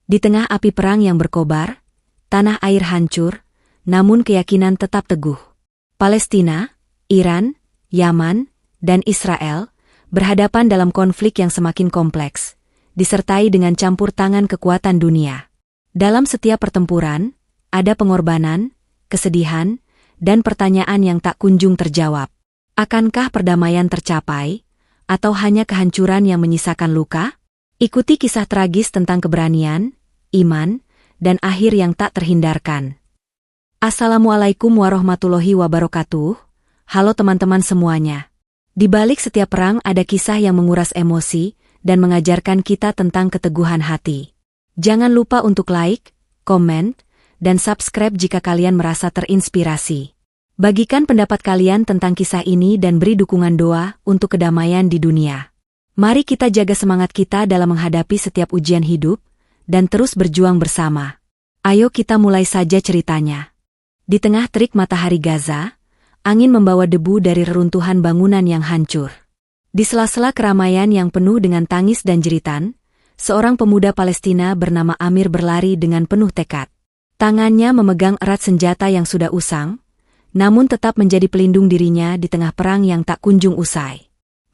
Di tengah api perang yang berkobar, tanah air hancur, namun keyakinan tetap teguh. Palestina, Iran, Yaman, dan Israel berhadapan dalam konflik yang semakin kompleks, disertai dengan campur tangan kekuatan dunia. Dalam setiap pertempuran, ada pengorbanan, kesedihan, dan pertanyaan yang tak kunjung terjawab. Akankah perdamaian tercapai, atau hanya kehancuran yang menyisakan luka? Ikuti kisah tragis tentang keberanian, iman, dan akhir yang tak terhindarkan. Assalamualaikum warahmatullahi wabarakatuh. Halo teman-teman semuanya. Di balik setiap perang ada kisah yang menguras emosi dan mengajarkan kita tentang keteguhan hati. Jangan lupa untuk like, komen, dan subscribe jika kalian merasa terinspirasi. Bagikan pendapat kalian tentang kisah ini dan beri dukungan doa untuk kedamaian di dunia. Mari kita jaga semangat kita dalam menghadapi setiap ujian hidup, dan terus berjuang bersama. Ayo kita mulai saja ceritanya. Di tengah terik matahari Gaza, angin membawa debu dari reruntuhan bangunan yang hancur. Di sela-sela keramaian yang penuh dengan tangis dan jeritan, seorang pemuda Palestina bernama Amir berlari dengan penuh tekad. Tangannya memegang erat senjata yang sudah usang, namun tetap menjadi pelindung dirinya di tengah perang yang tak kunjung usai.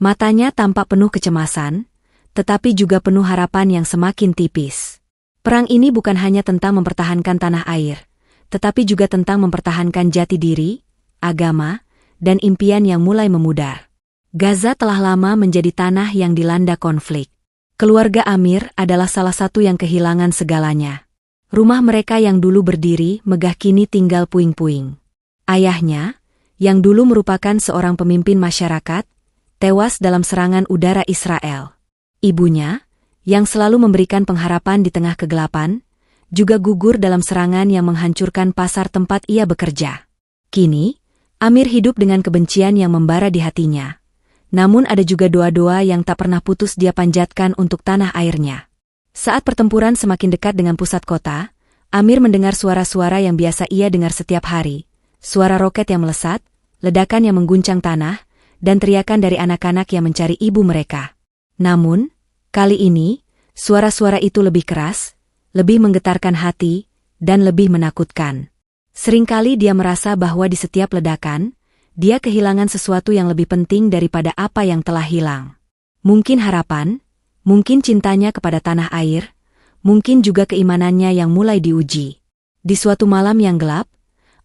Matanya tampak penuh kecemasan, tetapi juga penuh harapan yang semakin tipis. Perang ini bukan hanya tentang mempertahankan tanah air, tetapi juga tentang mempertahankan jati diri, agama, dan impian yang mulai memudar. Gaza telah lama menjadi tanah yang dilanda konflik. Keluarga Amir adalah salah satu yang kehilangan segalanya. Rumah mereka yang dulu berdiri megah kini tinggal puing-puing. Ayahnya, yang dulu merupakan seorang pemimpin masyarakat, tewas dalam serangan udara Israel. Ibunya, yang selalu memberikan pengharapan di tengah kegelapan, juga gugur dalam serangan yang menghancurkan pasar tempat ia bekerja. Kini, Amir hidup dengan kebencian yang membara di hatinya. Namun ada juga doa-doa yang tak pernah putus dia panjatkan untuk tanah airnya. Saat pertempuran semakin dekat dengan pusat kota, Amir mendengar suara-suara yang biasa ia dengar setiap hari. Suara roket yang melesat, ledakan yang mengguncang tanah, dan teriakan dari anak-anak yang mencari ibu mereka. Namun, kali ini, suara-suara itu lebih keras, lebih menggetarkan hati, dan lebih menakutkan. Seringkali dia merasa bahwa di setiap ledakan, dia kehilangan sesuatu yang lebih penting daripada apa yang telah hilang. Mungkin harapan, mungkin cintanya kepada tanah air, mungkin juga keimanannya yang mulai diuji. Di suatu malam yang gelap,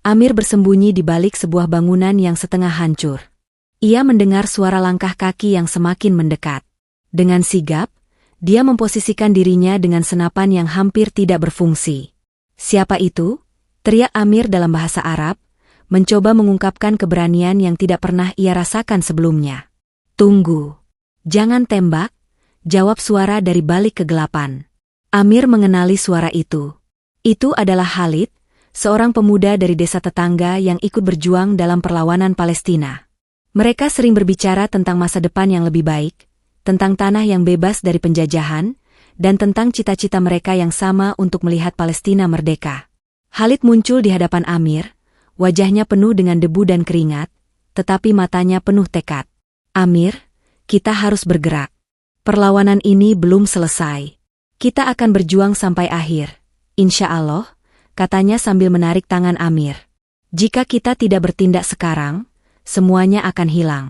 Amir bersembunyi di balik sebuah bangunan yang setengah hancur. Ia mendengar suara langkah kaki yang semakin mendekat. Dengan sigap, dia memposisikan dirinya dengan senapan yang hampir tidak berfungsi. "Siapa itu?" teriak Amir dalam bahasa Arab, mencoba mengungkapkan keberanian yang tidak pernah ia rasakan sebelumnya. "Tunggu. Jangan tembak," jawab suara dari balik kegelapan. Amir mengenali suara itu. Itu adalah Khalid, seorang pemuda dari desa tetangga yang ikut berjuang dalam perlawanan Palestina. Mereka sering berbicara tentang masa depan yang lebih baik, tentang tanah yang bebas dari penjajahan, dan tentang cita-cita mereka yang sama untuk melihat Palestina merdeka. Khalid muncul di hadapan Amir, wajahnya penuh dengan debu dan keringat, tetapi matanya penuh tekad. "Amir, kita harus bergerak. Perlawanan ini belum selesai. Kita akan berjuang sampai akhir, insya Allah," katanya sambil menarik tangan Amir. "Jika kita tidak bertindak sekarang, semuanya akan hilang."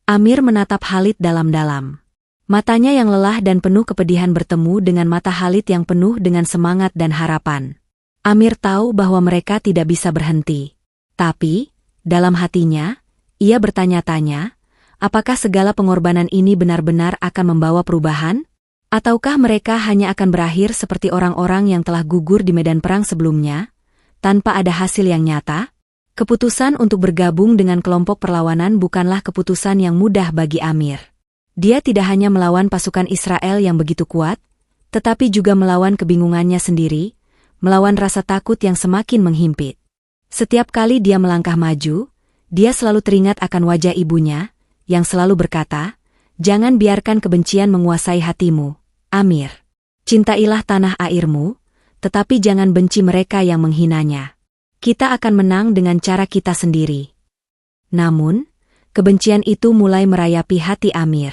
Amir menatap Khalid dalam-dalam. Matanya yang lelah dan penuh kepedihan bertemu dengan mata Khalid yang penuh dengan semangat dan harapan. Amir tahu bahwa mereka tidak bisa berhenti. Tapi, dalam hatinya, ia bertanya-tanya, apakah segala pengorbanan ini benar-benar akan membawa perubahan? Ataukah mereka hanya akan berakhir seperti orang-orang yang telah gugur di medan perang sebelumnya, tanpa ada hasil yang nyata? Keputusan untuk bergabung dengan kelompok perlawanan bukanlah keputusan yang mudah bagi Amir. Dia tidak hanya melawan pasukan Israel yang begitu kuat, tetapi juga melawan kebingungannya sendiri, melawan rasa takut yang semakin menghimpit. Setiap kali dia melangkah maju, dia selalu teringat akan wajah ibunya, yang selalu berkata, "Jangan biarkan kebencian menguasai hatimu, Amir. Cintailah tanah airmu, tetapi jangan benci mereka yang menghinanya. Kita akan menang dengan cara kita sendiri." Namun, kebencian itu mulai merayapi hati Amir.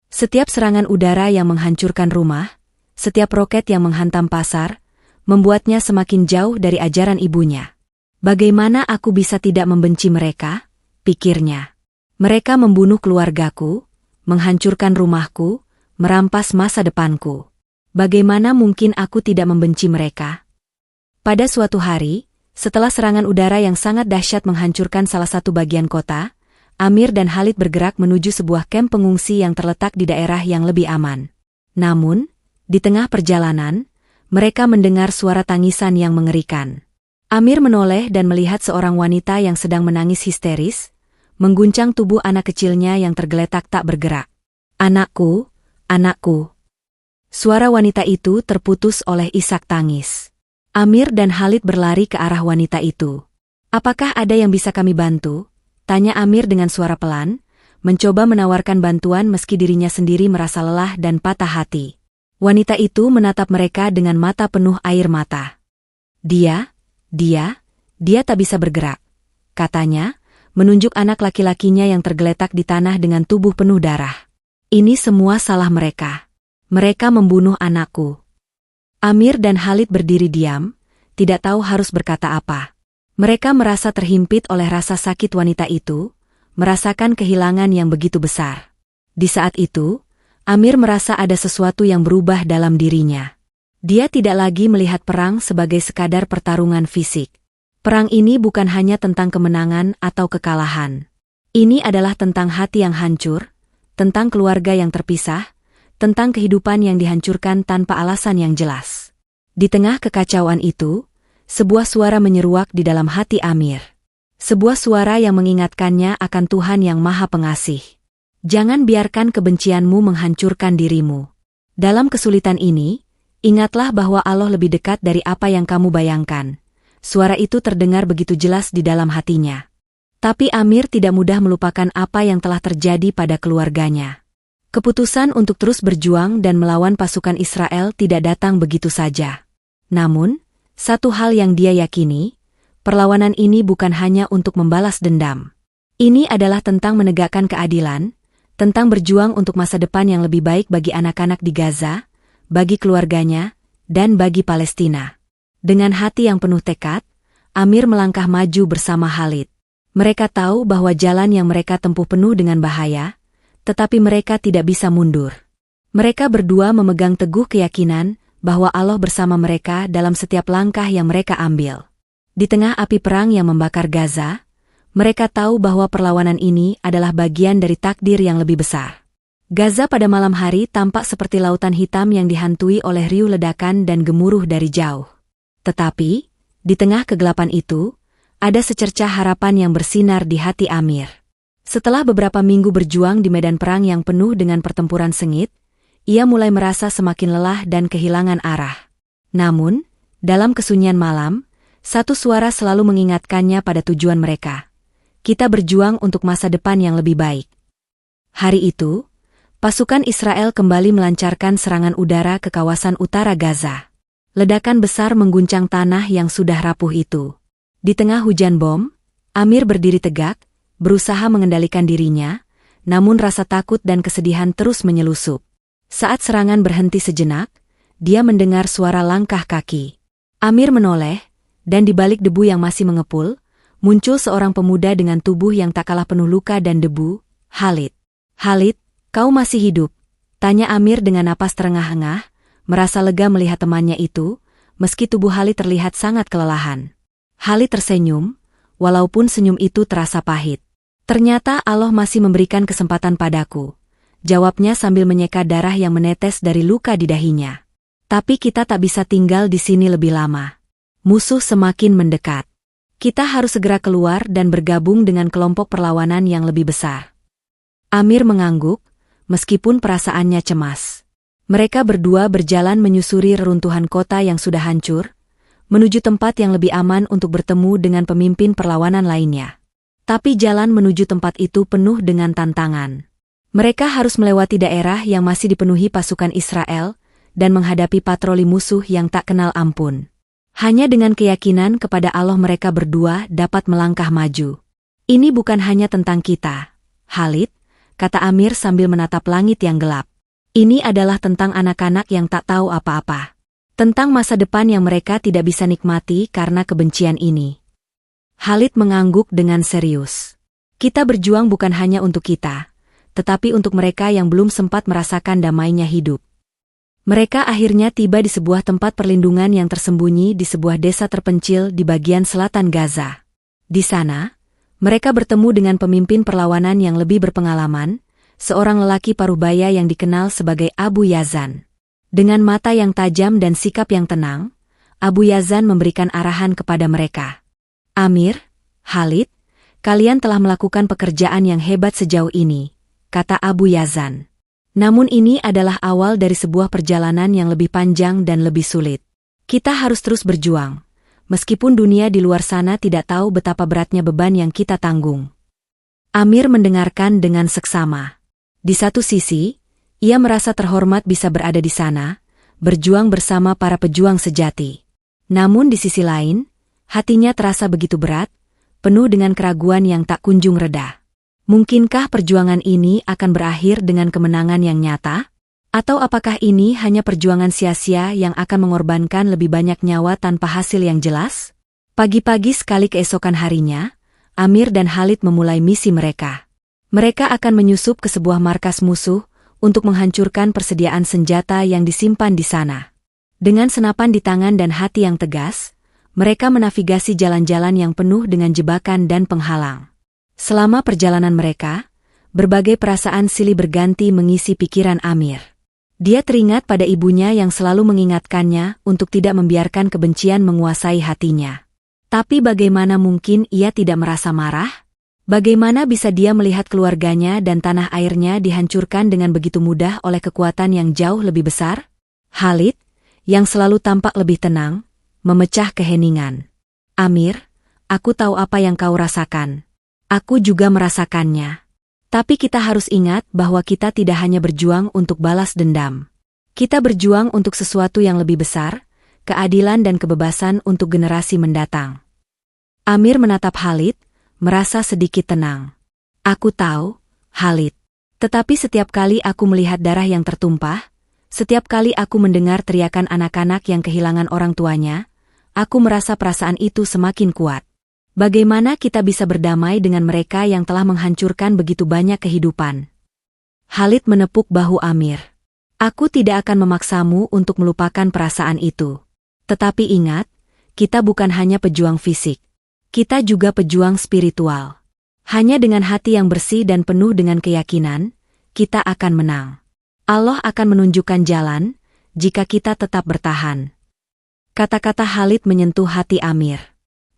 Setiap serangan udara yang menghancurkan rumah, Setiap roket yang menghantam pasar, membuatnya semakin jauh dari ajaran ibunya. Bagaimana aku bisa tidak membenci mereka? Pikirnya. Mereka membunuh keluargaku, menghancurkan rumahku, merampas masa depanku. Bagaimana mungkin aku tidak membenci mereka? Pada suatu hari, setelah serangan udara yang sangat dahsyat menghancurkan salah satu bagian kota, Amir dan Khalid bergerak menuju sebuah kamp pengungsi yang terletak di daerah yang lebih aman. Namun, di tengah perjalanan, mereka mendengar suara tangisan yang mengerikan. Amir menoleh dan melihat seorang wanita yang sedang menangis histeris, mengguncang tubuh anak kecilnya yang tergeletak tak bergerak. "Anakku, anakku." Suara wanita itu terputus oleh isak tangis. Amir dan Khalid berlari ke arah wanita itu. "Apakah ada yang bisa kami bantu?" tanya Amir dengan suara pelan, mencoba menawarkan bantuan meski dirinya sendiri merasa lelah dan patah hati. Wanita itu menatap mereka dengan mata penuh air mata. Dia tak bisa bergerak," katanya, menunjuk anak laki-lakinya yang tergeletak di tanah dengan tubuh penuh darah. "Ini semua salah mereka. Mereka membunuh anakku." Amir dan Khalid berdiri diam, tidak tahu harus berkata apa. Mereka merasa terhimpit oleh rasa sakit wanita itu, merasakan kehilangan yang begitu besar. Di saat itu, Amir merasa ada sesuatu yang berubah dalam dirinya. Dia tidak lagi melihat perang sebagai sekadar pertarungan fisik. Perang ini bukan hanya tentang kemenangan atau kekalahan. Ini adalah tentang hati yang hancur, tentang keluarga yang terpisah, tentang kehidupan yang dihancurkan tanpa alasan yang jelas. Di tengah kekacauan itu, sebuah suara menyeruak di dalam hati Amir. Sebuah suara yang mengingatkannya akan Tuhan yang Maha Pengasih. "Jangan biarkan kebencianmu menghancurkan dirimu. Dalam kesulitan ini, ingatlah bahwa Allah lebih dekat dari apa yang kamu bayangkan." Suara itu terdengar begitu jelas di dalam hatinya. Tapi Amir tidak mudah melupakan apa yang telah terjadi pada keluarganya. Keputusan untuk terus berjuang dan melawan pasukan Israel tidak datang begitu saja. Namun, satu hal yang dia yakini, perlawanan ini bukan hanya untuk membalas dendam. Ini adalah tentang menegakkan keadilan, tentang berjuang untuk masa depan yang lebih baik bagi anak-anak di Gaza, bagi keluarganya, dan bagi Palestina. Dengan hati yang penuh tekad, Amir melangkah maju bersama Khalid. Mereka tahu bahwa jalan yang mereka tempuh penuh dengan bahaya, tetapi mereka tidak bisa mundur. Mereka berdua memegang teguh keyakinan bahwa Allah bersama mereka dalam setiap langkah yang mereka ambil. Di tengah api perang yang membakar Gaza, mereka tahu bahwa perlawanan ini adalah bagian dari takdir yang lebih besar. Gaza pada malam hari tampak seperti lautan hitam yang dihantui oleh riuh ledakan dan gemuruh dari jauh. Tetapi, di tengah kegelapan itu, ada secercah harapan yang bersinar di hati Amir. Setelah beberapa minggu berjuang di medan perang yang penuh dengan pertempuran sengit, ia mulai merasa semakin lelah dan kehilangan arah. Namun, dalam kesunyian malam, satu suara selalu mengingatkannya pada tujuan mereka. "Kita berjuang untuk masa depan yang lebih baik." Hari itu, pasukan Israel kembali melancarkan serangan udara ke kawasan utara Gaza. Ledakan besar mengguncang tanah yang sudah rapuh itu. Di tengah hujan bom, Amir berdiri tegak, berusaha mengendalikan dirinya, namun rasa takut dan kesedihan terus menyelusup. Saat serangan berhenti sejenak, dia mendengar suara langkah kaki. Amir menoleh, dan di balik debu yang masih mengepul, muncul seorang pemuda dengan tubuh yang tak kalah penuh luka dan debu, Khalid. "Khalid, kau masih hidup?" tanya Amir dengan napas terengah-engah, merasa lega melihat temannya itu, meski tubuh Khalid terlihat sangat kelelahan. Khalid tersenyum, walaupun senyum itu terasa pahit. "Ternyata Allah masih memberikan kesempatan padaku," jawabnya sambil menyeka darah yang menetes dari luka di dahinya. "Tapi kita tak bisa tinggal di sini lebih lama. Musuh semakin mendekat. Kita harus segera keluar dan bergabung dengan kelompok perlawanan yang lebih besar." Amir mengangguk, meskipun perasaannya cemas. Mereka berdua berjalan menyusuri reruntuhan kota yang sudah hancur, menuju tempat yang lebih aman untuk bertemu dengan pemimpin perlawanan lainnya. Tapi jalan menuju tempat itu penuh dengan tantangan. Mereka harus melewati daerah yang masih dipenuhi pasukan Israel dan menghadapi patroli musuh yang tak kenal ampun. Hanya dengan keyakinan kepada Allah mereka berdua dapat melangkah maju. "Ini bukan hanya tentang kita, Khalid," kata Amir sambil menatap langit yang gelap. Ini adalah tentang anak-anak yang tak tahu apa-apa. Tentang masa depan yang mereka tidak bisa nikmati karena kebencian ini. Khalid mengangguk dengan serius. Kita berjuang bukan hanya untuk kita, tetapi untuk mereka yang belum sempat merasakan damainya hidup. Mereka akhirnya tiba di sebuah tempat perlindungan yang tersembunyi di sebuah desa terpencil di bagian selatan Gaza. Di sana, mereka bertemu dengan pemimpin perlawanan yang lebih berpengalaman, seorang lelaki parubaya yang dikenal sebagai Abu Yazan. Dengan mata yang tajam dan sikap yang tenang, Abu Yazan memberikan arahan kepada mereka. Amir, Khalid, kalian telah melakukan pekerjaan yang hebat sejauh ini, kata Abu Yazan. Namun ini adalah awal dari sebuah perjalanan yang lebih panjang dan lebih sulit. Kita harus terus berjuang, meskipun dunia di luar sana tidak tahu betapa beratnya beban yang kita tanggung. Amir mendengarkan dengan seksama. Di satu sisi, ia merasa terhormat bisa berada di sana, berjuang bersama para pejuang sejati. Namun di sisi lain, hatinya terasa begitu berat, penuh dengan keraguan yang tak kunjung reda. Mungkinkah perjuangan ini akan berakhir dengan kemenangan yang nyata? Atau apakah ini hanya perjuangan sia-sia yang akan mengorbankan lebih banyak nyawa tanpa hasil yang jelas? Pagi-pagi sekali keesokan harinya, Amir dan Khalid memulai misi mereka. Mereka akan menyusup ke sebuah markas musuh untuk menghancurkan persediaan senjata yang disimpan di sana. Dengan senapan di tangan dan hati yang tegas, mereka menavigasi jalan-jalan yang penuh dengan jebakan dan penghalang. Selama perjalanan mereka, berbagai perasaan silih berganti mengisi pikiran Amir. Dia teringat pada ibunya yang selalu mengingatkannya untuk tidak membiarkan kebencian menguasai hatinya. Tapi bagaimana mungkin ia tidak merasa marah? Bagaimana bisa dia melihat keluarganya dan tanah airnya dihancurkan dengan begitu mudah oleh kekuatan yang jauh lebih besar? Khalid, yang selalu tampak lebih tenang, memecah keheningan. Amir, aku tahu apa yang kau rasakan. Aku juga merasakannya. Tapi kita harus ingat bahwa kita tidak hanya berjuang untuk balas dendam. Kita berjuang untuk sesuatu yang lebih besar, keadilan dan kebebasan untuk generasi mendatang. Amir menatap Khalid, merasa sedikit tenang. Aku tahu, Khalid. Tetapi setiap kali aku melihat darah yang tertumpah, setiap kali aku mendengar teriakan anak-anak yang kehilangan orang tuanya, aku merasa perasaan itu semakin kuat. Bagaimana kita bisa berdamai dengan mereka yang telah menghancurkan begitu banyak kehidupan? Khalid menepuk bahu Amir. Aku tidak akan memaksamu untuk melupakan perasaan itu. Tetapi ingat, kita bukan hanya pejuang fisik. Kita juga pejuang spiritual. Hanya dengan hati yang bersih dan penuh dengan keyakinan, kita akan menang. Allah akan menunjukkan jalan, jika kita tetap bertahan. Kata-kata Khalid menyentuh hati Amir.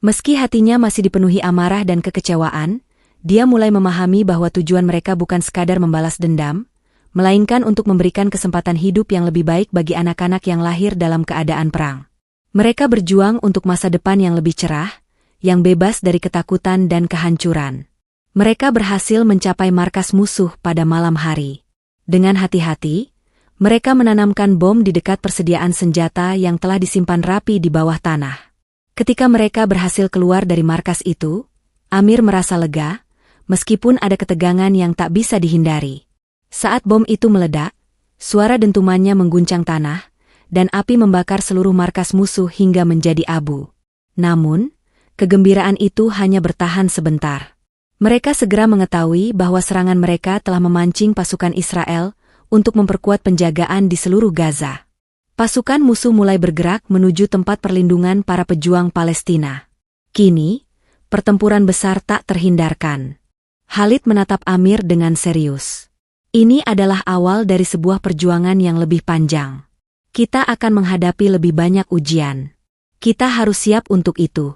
Meski hatinya masih dipenuhi amarah dan kekecewaan, dia mulai memahami bahwa tujuan mereka bukan sekadar membalas dendam, melainkan untuk memberikan kesempatan hidup yang lebih baik bagi anak-anak yang lahir dalam keadaan perang. Mereka berjuang untuk masa depan yang lebih cerah, yang bebas dari ketakutan dan kehancuran. Mereka berhasil mencapai markas musuh pada malam hari. Dengan hati-hati, mereka menanamkan bom di dekat persediaan senjata yang telah disimpan rapi di bawah tanah. Ketika mereka berhasil keluar dari markas itu, Amir merasa lega, meskipun ada ketegangan yang tak bisa dihindari. Saat bom itu meledak, suara dentumannya mengguncang tanah, dan api membakar seluruh markas musuh hingga menjadi abu. Namun, kegembiraan itu hanya bertahan sebentar. Mereka segera mengetahui bahwa serangan mereka telah memancing pasukan Israel untuk memperkuat penjagaan di seluruh Gaza. Pasukan musuh mulai bergerak menuju tempat perlindungan para pejuang Palestina. Kini, pertempuran besar tak terhindarkan. Khalid menatap Amir dengan serius. Ini adalah awal dari sebuah perjuangan yang lebih panjang. Kita akan menghadapi lebih banyak ujian. Kita harus siap untuk itu.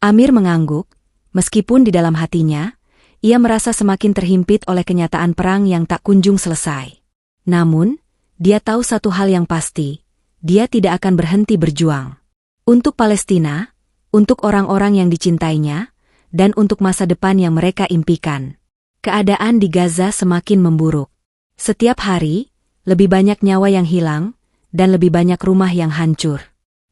Amir mengangguk, meskipun di dalam hatinya, ia merasa semakin terhimpit oleh kenyataan perang yang tak kunjung selesai. Namun, dia tahu satu hal yang pasti, dia tidak akan berhenti berjuang. Untuk Palestina, untuk orang-orang yang dicintainya, dan untuk masa depan yang mereka impikan. Keadaan di Gaza semakin memburuk. Setiap hari, lebih banyak nyawa yang hilang, dan lebih banyak rumah yang hancur.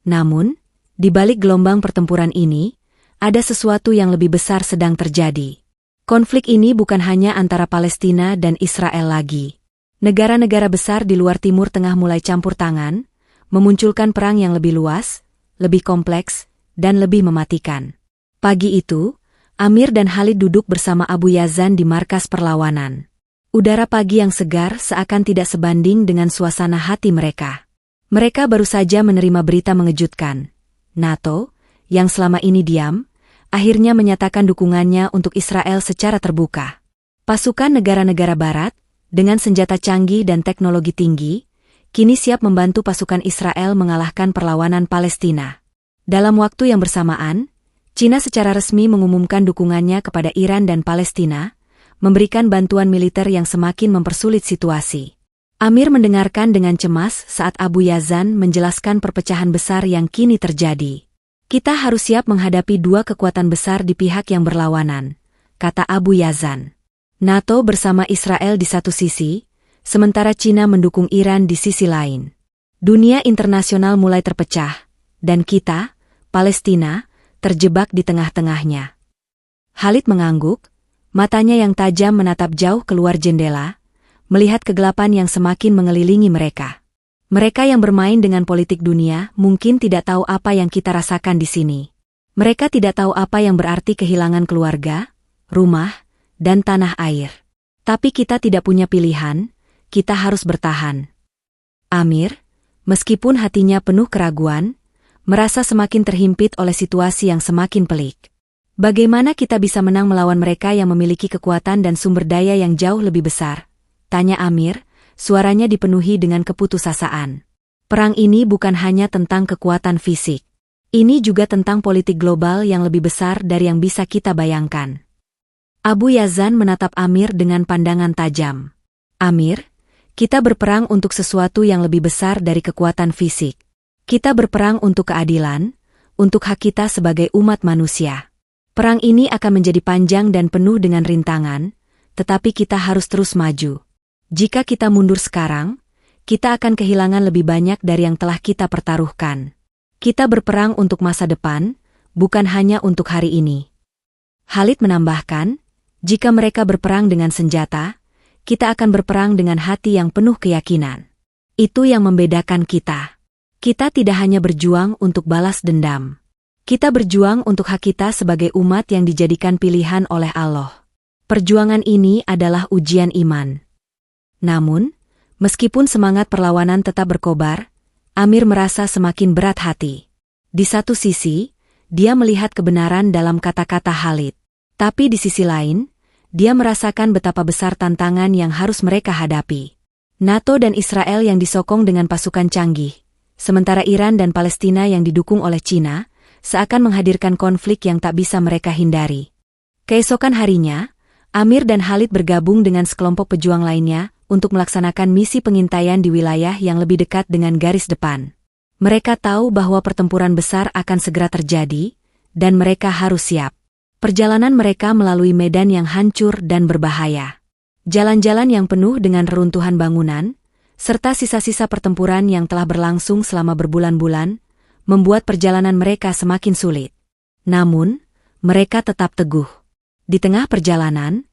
Namun, di balik gelombang pertempuran ini, ada sesuatu yang lebih besar sedang terjadi. Konflik ini bukan hanya antara Palestina dan Israel lagi. Negara-negara besar di luar Timur Tengah mulai campur tangan, memunculkan perang yang lebih luas, lebih kompleks, dan lebih mematikan. Pagi itu, Amir dan Khalid duduk bersama Abu Yazan di markas perlawanan. Udara pagi yang segar seakan tidak sebanding dengan suasana hati mereka. Mereka baru saja menerima berita mengejutkan. NATO, yang selama ini diam, akhirnya menyatakan dukungannya untuk Israel secara terbuka. Pasukan negara-negara Barat, dengan senjata canggih dan teknologi tinggi, kini siap membantu pasukan Israel mengalahkan perlawanan Palestina. Dalam waktu yang bersamaan, Cina secara resmi mengumumkan dukungannya kepada Iran dan Palestina, memberikan bantuan militer yang semakin mempersulit situasi. Amir mendengarkan dengan cemas saat Abu Yazan menjelaskan perpecahan besar yang kini terjadi. Kita harus siap menghadapi dua kekuatan besar di pihak yang berlawanan, kata Abu Yazan. NATO bersama Israel di satu sisi, sementara Cina mendukung Iran di sisi lain. Dunia internasional mulai terpecah, dan kita, Palestina, terjebak di tengah-tengahnya. Khalid mengangguk, matanya yang tajam menatap jauh keluar jendela, melihat kegelapan yang semakin mengelilingi mereka. Mereka yang bermain dengan politik dunia mungkin tidak tahu apa yang kita rasakan di sini. Mereka tidak tahu apa yang berarti kehilangan keluarga, rumah, dan tanah air. Tapi kita tidak punya pilihan, kita harus bertahan. Amir, meskipun hatinya penuh keraguan, merasa semakin terhimpit oleh situasi yang semakin pelik. Bagaimana kita bisa menang melawan mereka yang memiliki kekuatan dan sumber daya yang jauh lebih besar? Tanya Amir, suaranya dipenuhi dengan keputusasaan. Perang ini bukan hanya tentang kekuatan fisik. Ini juga tentang politik global yang lebih besar dari yang bisa kita bayangkan. Abu Yazan menatap Amir dengan pandangan tajam. Amir, kita berperang untuk sesuatu yang lebih besar dari kekuatan fisik. Kita berperang untuk keadilan, untuk hak kita sebagai umat manusia. Perang ini akan menjadi panjang dan penuh dengan rintangan, tetapi kita harus terus maju. Jika kita mundur sekarang, kita akan kehilangan lebih banyak dari yang telah kita pertaruhkan. Kita berperang untuk masa depan, bukan hanya untuk hari ini. Khalid menambahkan, jika mereka berperang dengan senjata, kita akan berperang dengan hati yang penuh keyakinan. Itu yang membedakan kita. Kita tidak hanya berjuang untuk balas dendam. Kita berjuang untuk hak kita sebagai umat yang dijadikan pilihan oleh Allah. Perjuangan ini adalah ujian iman. Namun, meskipun semangat perlawanan tetap berkobar, Amir merasa semakin berat hati. Di satu sisi, dia melihat kebenaran dalam kata-kata Khalid. Tapi di sisi lain, dia merasakan betapa besar tantangan yang harus mereka hadapi. NATO dan Israel yang disokong dengan pasukan canggih, sementara Iran dan Palestina yang didukung oleh Cina, seakan menghadirkan konflik yang tak bisa mereka hindari. Keesokan harinya, Amir dan Khalid bergabung dengan sekelompok pejuang lainnya untuk melaksanakan misi pengintaian di wilayah yang lebih dekat dengan garis depan. Mereka tahu bahwa pertempuran besar akan segera terjadi, dan mereka harus siap. Perjalanan mereka melalui medan yang hancur dan berbahaya. Jalan-jalan yang penuh dengan reruntuhan bangunan, serta sisa-sisa pertempuran yang telah berlangsung selama berbulan-bulan, membuat perjalanan mereka semakin sulit. Namun, mereka tetap teguh. Di tengah perjalanan,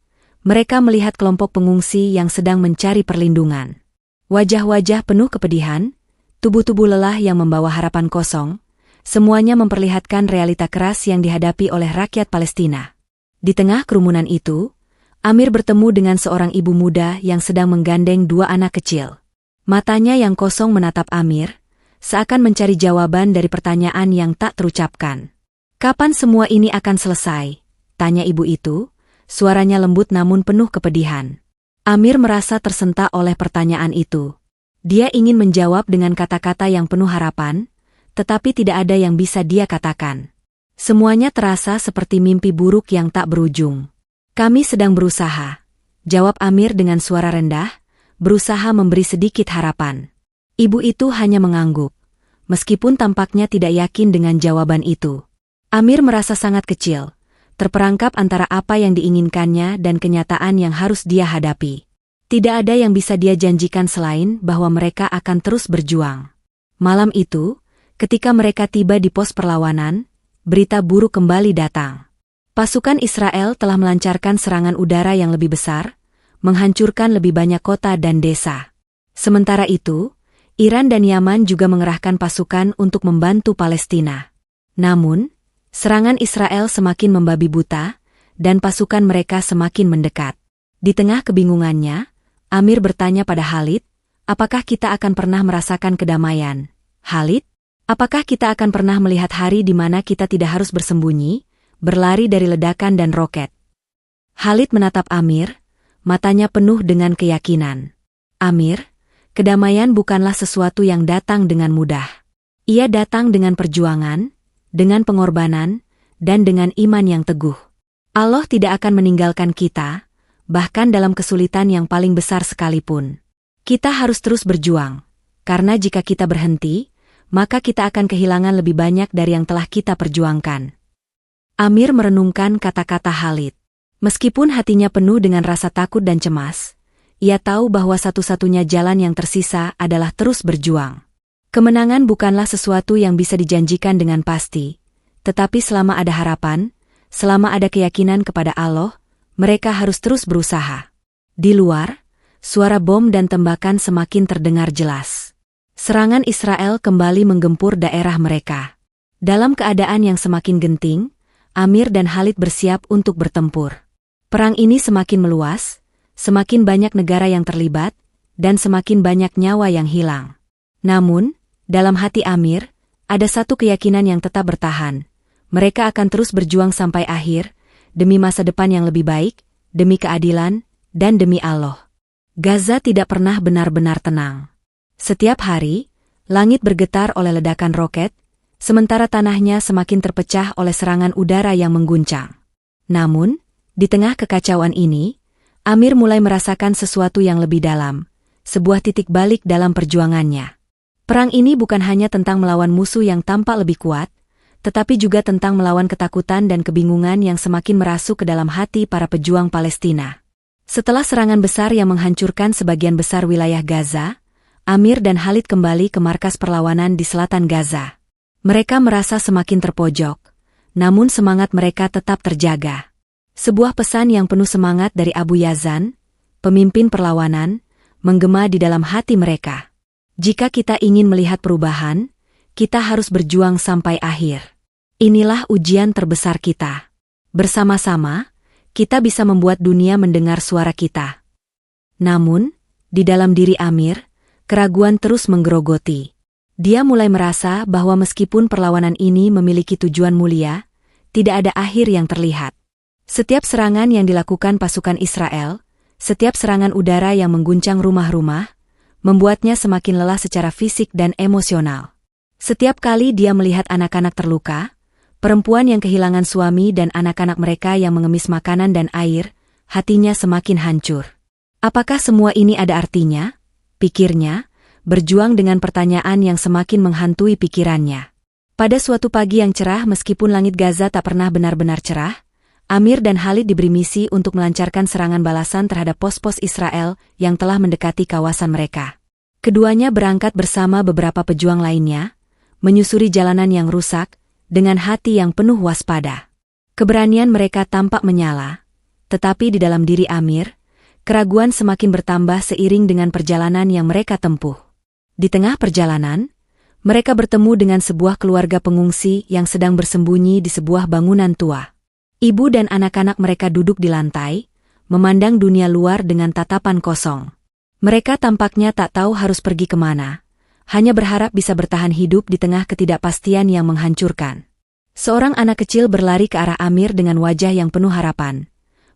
mereka melihat kelompok pengungsi yang sedang mencari perlindungan. Wajah-wajah penuh kepedihan, tubuh-tubuh lelah yang membawa harapan kosong, semuanya memperlihatkan realita keras yang dihadapi oleh rakyat Palestina. Di tengah kerumunan itu, Amir bertemu dengan seorang ibu muda yang sedang menggandeng dua anak kecil. Matanya yang kosong menatap Amir, seakan mencari jawaban dari pertanyaan yang tak terucapkan. Kapan semua ini akan selesai? Tanya ibu itu, suaranya lembut namun penuh kepedihan. Amir merasa tersentak oleh pertanyaan itu. Dia ingin menjawab dengan kata-kata yang penuh harapan, tetapi tidak ada yang bisa dia katakan. Semuanya terasa seperti mimpi buruk yang tak berujung. Kami sedang berusaha, jawab Amir dengan suara rendah, berusaha memberi sedikit harapan. Ibu itu hanya mengangguk, meskipun tampaknya tidak yakin dengan jawaban itu. Amir merasa sangat kecil, terperangkap antara apa yang diinginkannya dan kenyataan yang harus dia hadapi. Tidak ada yang bisa dia janjikan selain bahwa mereka akan terus berjuang. Malam itu, ketika mereka tiba di pos perlawanan, berita buruk kembali datang. Pasukan Israel telah melancarkan serangan udara yang lebih besar, menghancurkan lebih banyak kota dan desa. Sementara itu, Iran dan Yaman juga mengerahkan pasukan untuk membantu Palestina. Namun, serangan Israel semakin membabi buta, dan pasukan mereka semakin mendekat. Di tengah kebingungannya, Amir bertanya pada Khalid, apakah kita akan pernah merasakan kedamaian? Khalid, apakah kita akan pernah melihat hari di mana kita tidak harus bersembunyi, berlari dari ledakan dan roket? Khalid menatap Amir, matanya penuh dengan keyakinan. Amir, kedamaian bukanlah sesuatu yang datang dengan mudah. Ia datang dengan perjuangan, dengan pengorbanan, dan dengan iman yang teguh. Allah tidak akan meninggalkan kita, bahkan dalam kesulitan yang paling besar sekalipun. Kita harus terus berjuang, karena jika kita berhenti, maka kita akan kehilangan lebih banyak dari yang telah kita perjuangkan. Amir merenungkan kata-kata Khalid. Meskipun hatinya penuh dengan rasa takut dan cemas, ia tahu bahwa satu-satunya jalan yang tersisa adalah terus berjuang. Kemenangan bukanlah sesuatu yang bisa dijanjikan dengan pasti, tetapi selama ada harapan, selama ada keyakinan kepada Allah, mereka harus terus berusaha. Di luar, suara bom dan tembakan semakin terdengar jelas. Serangan Israel kembali menggempur daerah mereka. Dalam keadaan yang semakin genting, Amir dan Khalid bersiap untuk bertempur. Perang ini semakin meluas, semakin banyak negara yang terlibat, dan semakin banyak nyawa yang hilang. Namun, dalam hati Amir, ada satu keyakinan yang tetap bertahan. Mereka akan terus berjuang sampai akhir, demi masa depan yang lebih baik, demi keadilan, dan demi Allah. Gaza tidak pernah benar-benar tenang. Setiap hari, langit bergetar oleh ledakan roket, sementara tanahnya semakin terpecah oleh serangan udara yang mengguncang. Namun, di tengah kekacauan ini, Amir mulai merasakan sesuatu yang lebih dalam, sebuah titik balik dalam perjuangannya. Perang ini bukan hanya tentang melawan musuh yang tampak lebih kuat, tetapi juga tentang melawan ketakutan dan kebingungan yang semakin merasuk ke dalam hati para pejuang Palestina. Setelah serangan besar yang menghancurkan sebagian besar wilayah Gaza, Amir dan Khalid kembali ke markas perlawanan di selatan Gaza. Mereka merasa semakin terpojok, namun semangat mereka tetap terjaga. Sebuah pesan yang penuh semangat dari Abu Yazan, pemimpin perlawanan, menggema di dalam hati mereka. Jika kita ingin melihat perubahan, kita harus berjuang sampai akhir. Inilah ujian terbesar kita. Bersama-sama, kita bisa membuat dunia mendengar suara kita. Namun, di dalam diri Amir, keraguan terus menggerogoti. Dia mulai merasa bahwa meskipun perlawanan ini memiliki tujuan mulia, tidak ada akhir yang terlihat. Setiap serangan yang dilakukan pasukan Israel, setiap serangan udara yang mengguncang rumah-rumah, membuatnya semakin lelah secara fisik dan emosional. Setiap kali dia melihat anak-anak terluka, perempuan yang kehilangan suami dan anak-anak mereka yang mengemis makanan dan air, hatinya semakin hancur. Apakah semua ini ada artinya? Pikirnya, berjuang dengan pertanyaan yang semakin menghantui pikirannya. Pada suatu pagi yang cerah meskipun langit Gaza tak pernah benar-benar cerah, Amir dan Khalid diberi misi untuk melancarkan serangan balasan terhadap pos-pos Israel yang telah mendekati kawasan mereka. Keduanya berangkat bersama beberapa pejuang lainnya, menyusuri jalanan yang rusak, dengan hati yang penuh waspada. Keberanian mereka tampak menyala, tetapi di dalam diri Amir, keraguan semakin bertambah seiring dengan perjalanan yang mereka tempuh. Di tengah perjalanan, mereka bertemu dengan sebuah keluarga pengungsi yang sedang bersembunyi di sebuah bangunan tua. Ibu dan anak-anak mereka duduk di lantai, memandang dunia luar dengan tatapan kosong. Mereka tampaknya tak tahu harus pergi kemana, hanya berharap bisa bertahan hidup di tengah ketidakpastian yang menghancurkan. Seorang anak kecil berlari ke arah Amir dengan wajah yang penuh harapan,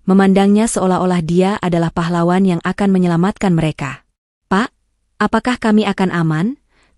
memandangnya seolah-olah dia adalah pahlawan yang akan menyelamatkan mereka. "Pak, apakah kami akan aman?"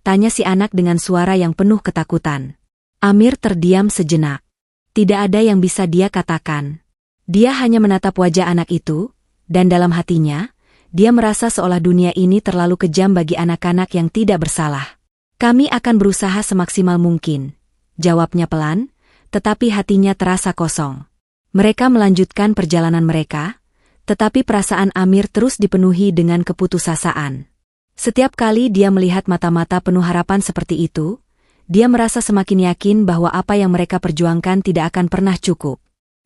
tanya si anak dengan suara yang penuh ketakutan. Amir terdiam sejenak. Tidak ada yang bisa dia katakan. Dia hanya menatap wajah anak itu, dan dalam hatinya, dia merasa seolah dunia ini terlalu kejam bagi anak-anak yang tidak bersalah. "Kami akan berusaha semaksimal mungkin," jawabnya pelan, tetapi hatinya terasa kosong. Mereka melanjutkan perjalanan mereka, tetapi perasaan Amir terus dipenuhi dengan keputusasaan. Setiap kali dia melihat mata-mata penuh harapan seperti itu, dia merasa semakin yakin bahwa apa yang mereka perjuangkan tidak akan pernah cukup.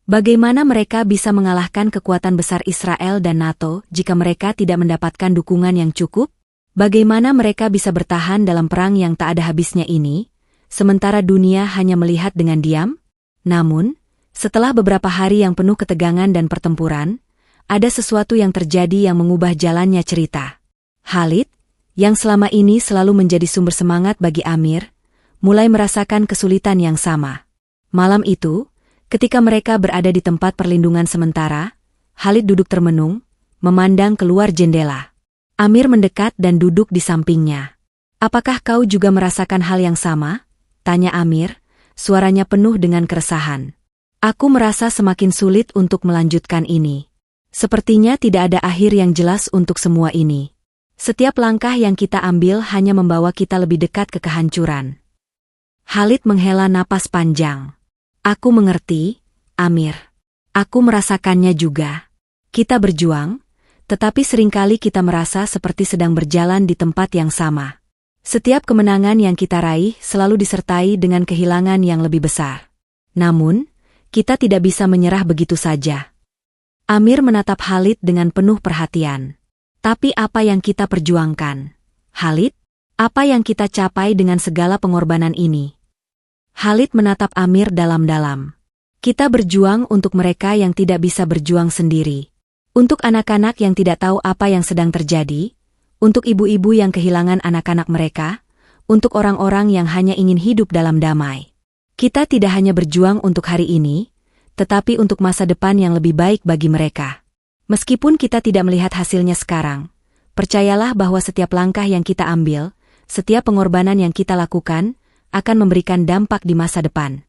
Bagaimana mereka bisa mengalahkan kekuatan besar Israel dan NATO jika mereka tidak mendapatkan dukungan yang cukup? Bagaimana mereka bisa bertahan dalam perang yang tak ada habisnya ini, sementara dunia hanya melihat dengan diam? Namun, setelah beberapa hari yang penuh ketegangan dan pertempuran, ada sesuatu yang terjadi yang mengubah jalannya cerita. Khalid, yang selama ini selalu menjadi sumber semangat bagi Amir, mulai merasakan kesulitan yang sama. Malam itu, ketika mereka berada di tempat perlindungan sementara, Khalid duduk termenung, memandang keluar jendela. Amir mendekat dan duduk di sampingnya. "Apakah kau juga merasakan hal yang sama?" tanya Amir, suaranya penuh dengan keresahan. "Aku merasa semakin sulit untuk melanjutkan ini. Sepertinya tidak ada akhir yang jelas untuk semua ini. Setiap langkah yang kita ambil hanya membawa kita lebih dekat ke kehancuran." Khalid menghela napas panjang. "Aku mengerti, Amir. Aku merasakannya juga. Kita berjuang, tetapi seringkali kita merasa seperti sedang berjalan di tempat yang sama. Setiap kemenangan yang kita raih selalu disertai dengan kehilangan yang lebih besar. Namun, kita tidak bisa menyerah begitu saja." Amir menatap Khalid dengan penuh perhatian. "Tapi apa yang kita perjuangkan, Khalid? Apa yang kita capai dengan segala pengorbanan ini?" Khalid menatap Amir dalam-dalam. "Kita berjuang untuk mereka yang tidak bisa berjuang sendiri. Untuk anak-anak yang tidak tahu apa yang sedang terjadi, untuk ibu-ibu yang kehilangan anak-anak mereka, untuk orang-orang yang hanya ingin hidup dalam damai. Kita tidak hanya berjuang untuk hari ini, tetapi untuk masa depan yang lebih baik bagi mereka. Meskipun kita tidak melihat hasilnya sekarang, percayalah bahwa setiap langkah yang kita ambil, setiap pengorbanan yang kita lakukan, akan memberikan dampak di masa depan."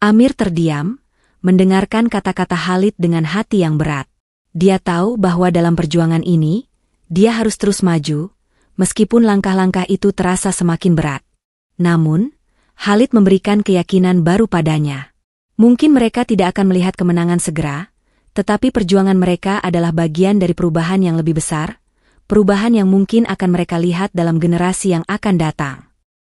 Amir terdiam, mendengarkan kata-kata Khalid dengan hati yang berat. Dia tahu bahwa dalam perjuangan ini, dia harus terus maju, meskipun langkah-langkah itu terasa semakin berat. Namun, Khalid memberikan keyakinan baru padanya. Mungkin mereka tidak akan melihat kemenangan segera, tetapi perjuangan mereka adalah bagian dari perubahan yang lebih besar, perubahan yang mungkin akan mereka lihat dalam generasi yang akan datang.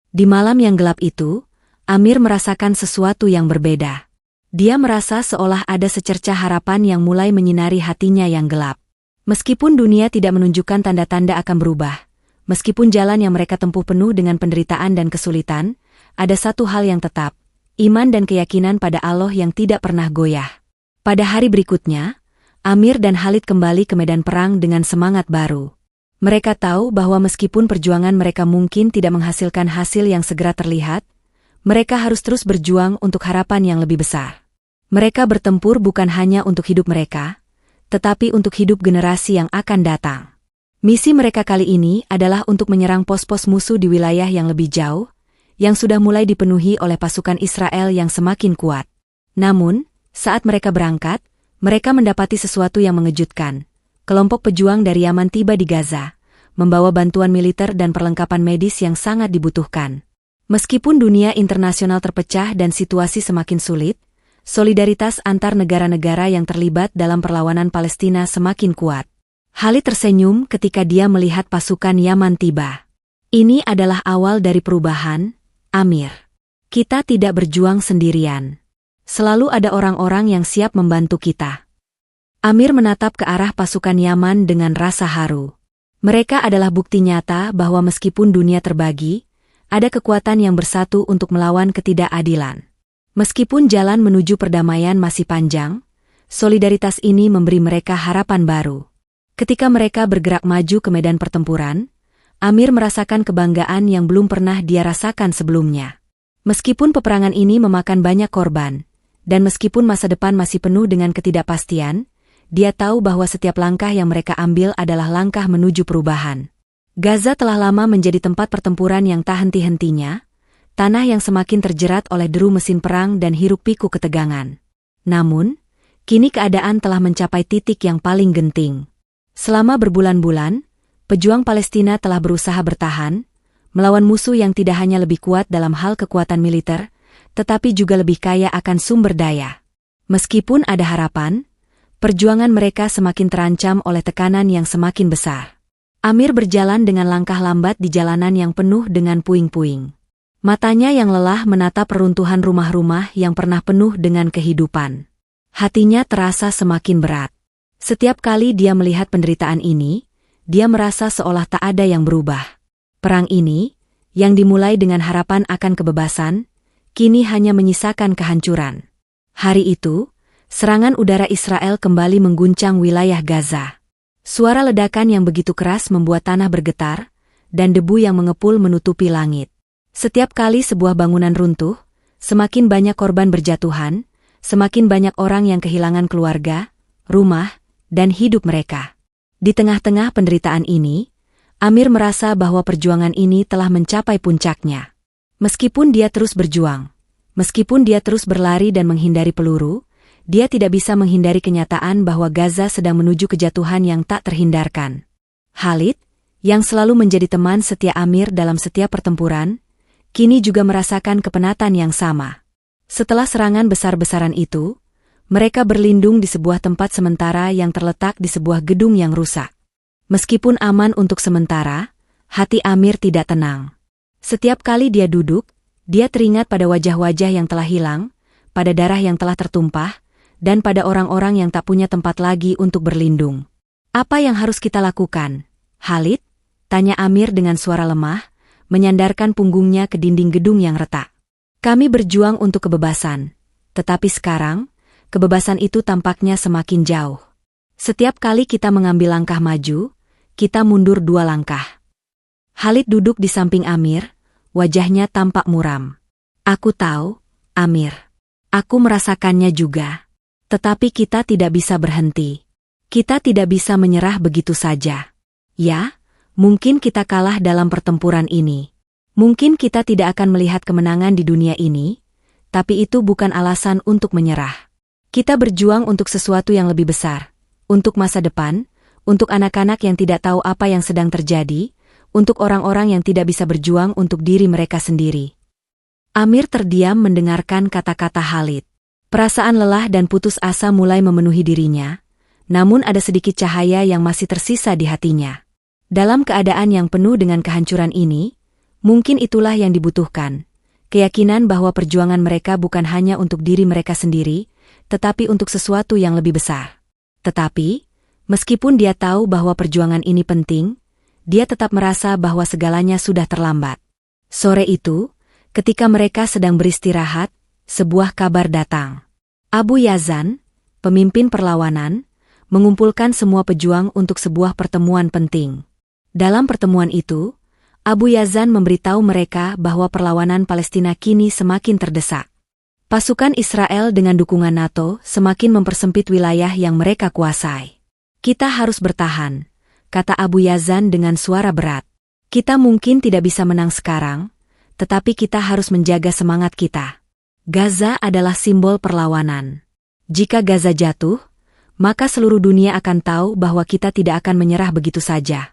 Di malam yang gelap itu, Amir merasakan sesuatu yang berbeda. Dia merasa seolah ada secercah harapan yang mulai menyinari hatinya yang gelap. Meskipun dunia tidak menunjukkan tanda-tanda akan berubah, meskipun jalan yang mereka tempuh penuh dengan penderitaan dan kesulitan, ada satu hal yang tetap, iman dan keyakinan pada Allah yang tidak pernah goyah. Pada hari berikutnya, Amir dan Khalid kembali ke medan perang dengan semangat baru. Mereka tahu bahwa meskipun perjuangan mereka mungkin tidak menghasilkan hasil yang segera terlihat, mereka harus terus berjuang untuk harapan yang lebih besar. Mereka bertempur bukan hanya untuk hidup mereka, tetapi untuk hidup generasi yang akan datang. Misi mereka kali ini adalah untuk menyerang pos-pos musuh di wilayah yang lebih jauh, yang sudah mulai dipenuhi oleh pasukan Israel yang semakin kuat. Namun, saat mereka berangkat, mereka mendapati sesuatu yang mengejutkan. Kelompok pejuang dari Yaman tiba di Gaza, membawa bantuan militer dan perlengkapan medis yang sangat dibutuhkan. Meskipun dunia internasional terpecah dan situasi semakin sulit, solidaritas antar negara-negara yang terlibat dalam perlawanan Palestina semakin kuat. Khalid tersenyum ketika dia melihat pasukan Yaman tiba. "Ini adalah awal dari perubahan, Amir. Kita tidak berjuang sendirian. Selalu ada orang-orang yang siap membantu kita." Amir menatap ke arah pasukan Yaman dengan rasa haru. Mereka adalah bukti nyata bahwa meskipun dunia terbagi, ada kekuatan yang bersatu untuk melawan ketidakadilan. Meskipun jalan menuju perdamaian masih panjang, solidaritas ini memberi mereka harapan baru. Ketika mereka bergerak maju ke medan pertempuran, Amir merasakan kebanggaan yang belum pernah dia rasakan sebelumnya. Meskipun peperangan ini memakan banyak korban, dan meskipun masa depan masih penuh dengan ketidakpastian, dia tahu bahwa setiap langkah yang mereka ambil adalah langkah menuju perubahan. Gaza telah lama menjadi tempat pertempuran yang tak henti-hentinya, tanah yang semakin terjerat oleh deru mesin perang dan hiruk-pikuk ketegangan. Namun, kini keadaan telah mencapai titik yang paling genting. Selama berbulan-bulan, pejuang Palestina telah berusaha bertahan, melawan musuh yang tidak hanya lebih kuat dalam hal kekuatan militer, tetapi juga lebih kaya akan sumber daya. Meskipun ada harapan, perjuangan mereka semakin terancam oleh tekanan yang semakin besar. Amir berjalan dengan langkah lambat di jalanan yang penuh dengan puing-puing. Matanya yang lelah menatap reruntuhan rumah-rumah yang pernah penuh dengan kehidupan. Hatinya terasa semakin berat. Setiap kali dia melihat penderitaan ini, dia merasa seolah tak ada yang berubah. Perang ini, yang dimulai dengan harapan akan kebebasan, kini hanya menyisakan kehancuran. Hari itu, serangan udara Israel kembali mengguncang wilayah Gaza. Suara ledakan yang begitu keras membuat tanah bergetar, dan debu yang mengepul menutupi langit. Setiap kali sebuah bangunan runtuh, semakin banyak korban berjatuhan, semakin banyak orang yang kehilangan keluarga, rumah, dan hidup mereka. Di tengah-tengah penderitaan ini, Amir merasa bahwa perjuangan ini telah mencapai puncaknya. Meskipun dia terus berjuang, meskipun dia terus berlari dan menghindari peluru, dia tidak bisa menghindari kenyataan bahwa Gaza sedang menuju kejatuhan yang tak terhindarkan. Khalid, yang selalu menjadi teman setia Amir dalam setiap pertempuran, kini juga merasakan kepenatan yang sama. Setelah serangan besar-besaran itu, mereka berlindung di sebuah tempat sementara yang terletak di sebuah gedung yang rusak. Meskipun aman untuk sementara, hati Amir tidak tenang. Setiap kali dia duduk, dia teringat pada wajah-wajah yang telah hilang, pada darah yang telah tertumpah, dan pada orang-orang yang tak punya tempat lagi untuk berlindung. Apa yang harus kita lakukan, Khalid? Tanya Amir dengan suara lemah, menyandarkan punggungnya ke dinding gedung yang retak. Kami berjuang untuk kebebasan, tetapi sekarang, kebebasan itu tampaknya semakin jauh. Setiap kali kita mengambil langkah maju, kita mundur 2 langkah. Khalid duduk di samping Amir, wajahnya tampak muram. Aku tahu, Amir. Aku merasakannya juga. Tetapi kita tidak bisa berhenti. Kita tidak bisa menyerah begitu saja. Ya, mungkin kita kalah dalam pertempuran ini. Mungkin kita tidak akan melihat kemenangan di dunia ini, tapi itu bukan alasan untuk menyerah. Kita berjuang untuk sesuatu yang lebih besar, untuk masa depan, untuk anak-anak yang tidak tahu apa yang sedang terjadi, untuk orang-orang yang tidak bisa berjuang untuk diri mereka sendiri. Amir terdiam mendengarkan kata-kata Khalid. Perasaan lelah dan putus asa mulai memenuhi dirinya, namun ada sedikit cahaya yang masih tersisa di hatinya. Dalam keadaan yang penuh dengan kehancuran ini, mungkin itulah yang dibutuhkan, keyakinan bahwa perjuangan mereka bukan hanya untuk diri mereka sendiri, tetapi untuk sesuatu yang lebih besar. Tetapi, meskipun dia tahu bahwa perjuangan ini penting, dia tetap merasa bahwa segalanya sudah terlambat. Sore itu, ketika mereka sedang beristirahat, sebuah kabar datang. Abu Yazan, pemimpin perlawanan, mengumpulkan semua pejuang untuk sebuah pertemuan penting. Dalam pertemuan itu, Abu Yazan memberitahu mereka bahwa perlawanan Palestina kini semakin terdesak. Pasukan Israel dengan dukungan NATO semakin mempersempit wilayah yang mereka kuasai. Kita harus bertahan, kata Abu Yazan dengan suara berat. Kita mungkin tidak bisa menang sekarang, tetapi kita harus menjaga semangat kita. Gaza adalah simbol perlawanan. Jika Gaza jatuh, maka seluruh dunia akan tahu bahwa kita tidak akan menyerah begitu saja.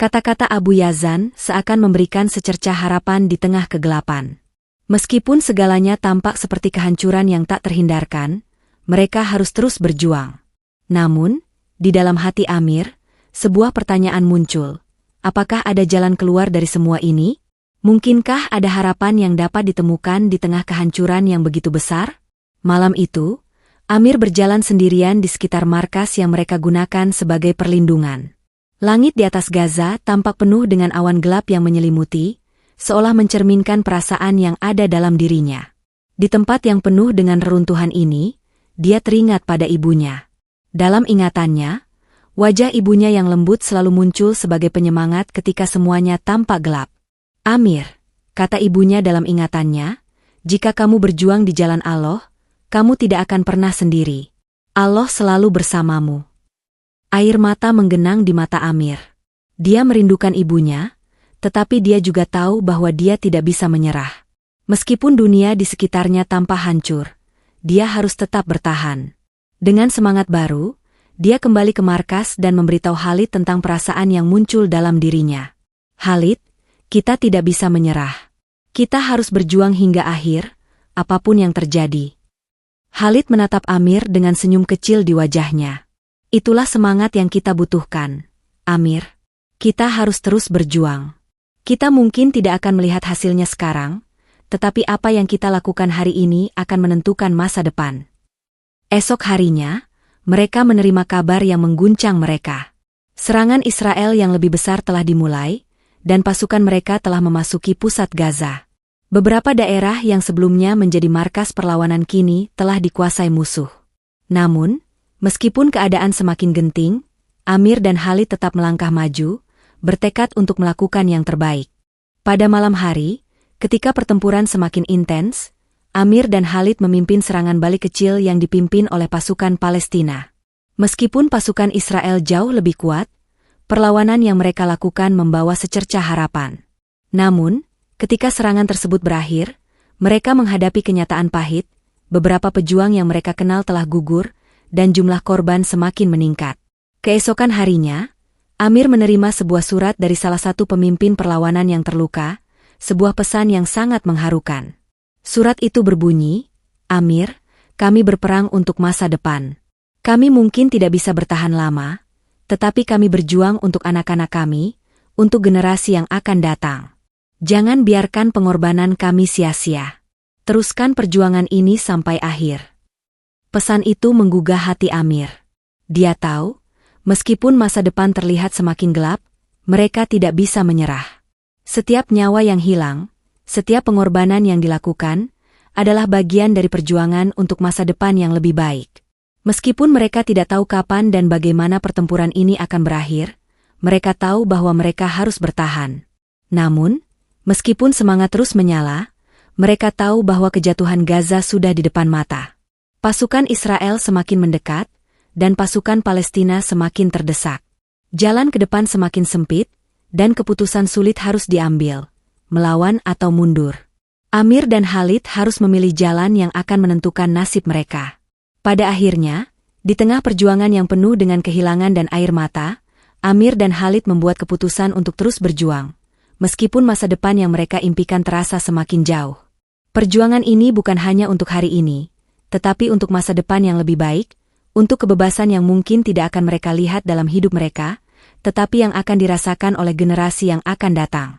Kata-kata Abu Yazan seakan memberikan secercah harapan di tengah kegelapan. Meskipun segalanya tampak seperti kehancuran yang tak terhindarkan, mereka harus terus berjuang. Namun, di dalam hati Amir, sebuah pertanyaan muncul. Apakah ada jalan keluar dari semua ini? Mungkinkah ada harapan yang dapat ditemukan di tengah kehancuran yang begitu besar? Malam itu, Amir berjalan sendirian di sekitar markas yang mereka gunakan sebagai perlindungan. Langit di atas Gaza tampak penuh dengan awan gelap yang menyelimuti, seolah mencerminkan perasaan yang ada dalam dirinya. Di tempat yang penuh dengan reruntuhan ini, dia teringat pada ibunya. Dalam ingatannya, wajah ibunya yang lembut selalu muncul sebagai penyemangat ketika semuanya tampak gelap. Amir, kata ibunya dalam ingatannya, jika kamu berjuang di jalan Allah, kamu tidak akan pernah sendiri. Allah selalu bersamamu. Air mata menggenang di mata Amir. Dia merindukan ibunya, tetapi dia juga tahu bahwa dia tidak bisa menyerah. Meskipun dunia di sekitarnya tampak hancur, dia harus tetap bertahan. Dengan semangat baru, dia kembali ke markas dan memberitahu Khalid tentang perasaan yang muncul dalam dirinya. Khalid, kita tidak bisa menyerah. Kita harus berjuang hingga akhir, apapun yang terjadi. Khalid menatap Amir dengan senyum kecil di wajahnya. Itulah semangat yang kita butuhkan, Amir. Kita harus terus berjuang. Kita mungkin tidak akan melihat hasilnya sekarang, tetapi apa yang kita lakukan hari ini akan menentukan masa depan. Esok harinya, mereka menerima kabar yang mengguncang mereka. Serangan Israel yang lebih besar telah dimulai, dan pasukan mereka telah memasuki pusat Gaza. Beberapa daerah yang sebelumnya menjadi markas perlawanan kini telah dikuasai musuh. Namun, meskipun keadaan semakin genting, Amir dan Khalid tetap melangkah maju, bertekad untuk melakukan yang terbaik. Pada malam hari, ketika pertempuran semakin intens, Amir dan Khalid memimpin serangan balik kecil yang dipimpin oleh pasukan Palestina. Meskipun pasukan Israel jauh lebih kuat, perlawanan yang mereka lakukan membawa secercah harapan. Namun, ketika serangan tersebut berakhir, mereka menghadapi kenyataan pahit, beberapa pejuang yang mereka kenal telah gugur, dan jumlah korban semakin meningkat. Keesokan harinya, Amir menerima sebuah surat dari salah satu pemimpin perlawanan yang terluka, sebuah pesan yang sangat mengharukan. Surat itu berbunyi, "Amir, kami berperang untuk masa depan. Kami mungkin tidak bisa bertahan lama, tetapi kami berjuang untuk anak-anak kami, untuk generasi yang akan datang. Jangan biarkan pengorbanan kami sia-sia. Teruskan perjuangan ini sampai akhir." Pesan itu menggugah hati Amir. Dia tahu, meskipun masa depan terlihat semakin gelap, mereka tidak bisa menyerah. Setiap nyawa yang hilang, setiap pengorbanan yang dilakukan, adalah bagian dari perjuangan untuk masa depan yang lebih baik. Meskipun mereka tidak tahu kapan dan bagaimana pertempuran ini akan berakhir, mereka tahu bahwa mereka harus bertahan. Namun, meskipun semangat terus menyala, mereka tahu bahwa kejatuhan Gaza sudah di depan mata. Pasukan Israel semakin mendekat, dan pasukan Palestina semakin terdesak. Jalan ke depan semakin sempit, dan keputusan sulit harus diambil. Melawan atau mundur. Amir dan Khalid harus memilih jalan yang akan menentukan nasib mereka. Pada akhirnya, di tengah perjuangan yang penuh dengan kehilangan dan air mata, Amir dan Khalid membuat keputusan untuk terus berjuang, meskipun masa depan yang mereka impikan terasa semakin jauh. Perjuangan ini bukan hanya untuk hari ini, tetapi untuk masa depan yang lebih baik, untuk kebebasan yang mungkin tidak akan mereka lihat dalam hidup mereka, tetapi yang akan dirasakan oleh generasi yang akan datang.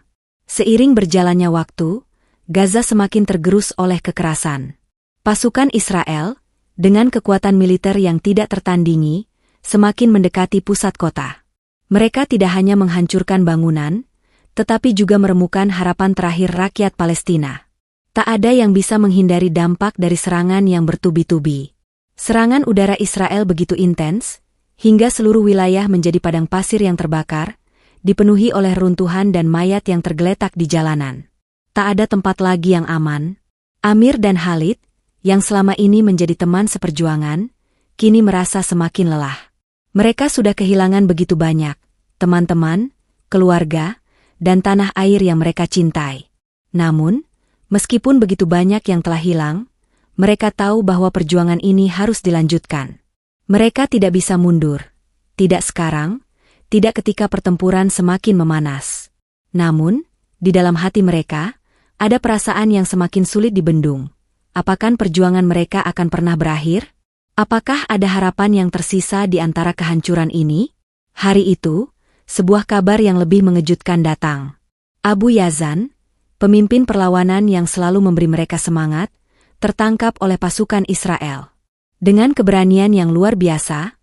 Seiring berjalannya waktu, Gaza semakin tergerus oleh kekerasan. Pasukan Israel, dengan kekuatan militer yang tidak tertandingi, semakin mendekati pusat kota. Mereka tidak hanya menghancurkan bangunan, tetapi juga meremukkan harapan terakhir rakyat Palestina. Tak ada yang bisa menghindari dampak dari serangan yang bertubi-tubi. Serangan udara Israel begitu intens, hingga seluruh wilayah menjadi padang pasir yang terbakar, dipenuhi oleh runtuhan dan mayat yang tergeletak di jalanan. Tak ada tempat lagi yang aman. Amir dan Khalid, yang selama ini menjadi teman seperjuangan, kini merasa semakin lelah. Mereka sudah kehilangan begitu banyak, teman-teman, keluarga, dan tanah air yang mereka cintai. Namun, meskipun begitu banyak yang telah hilang, mereka tahu bahwa perjuangan ini harus dilanjutkan. Mereka tidak bisa mundur. Tidak sekarang, tidak ketika pertempuran semakin memanas. Namun, di dalam hati mereka, ada perasaan yang semakin sulit dibendung. Apakah perjuangan mereka akan pernah berakhir? Apakah ada harapan yang tersisa di antara kehancuran ini? Hari itu, sebuah kabar yang lebih mengejutkan datang. Abu Yazan, pemimpin perlawanan yang selalu memberi mereka semangat, tertangkap oleh pasukan Israel. Dengan keberanian yang luar biasa,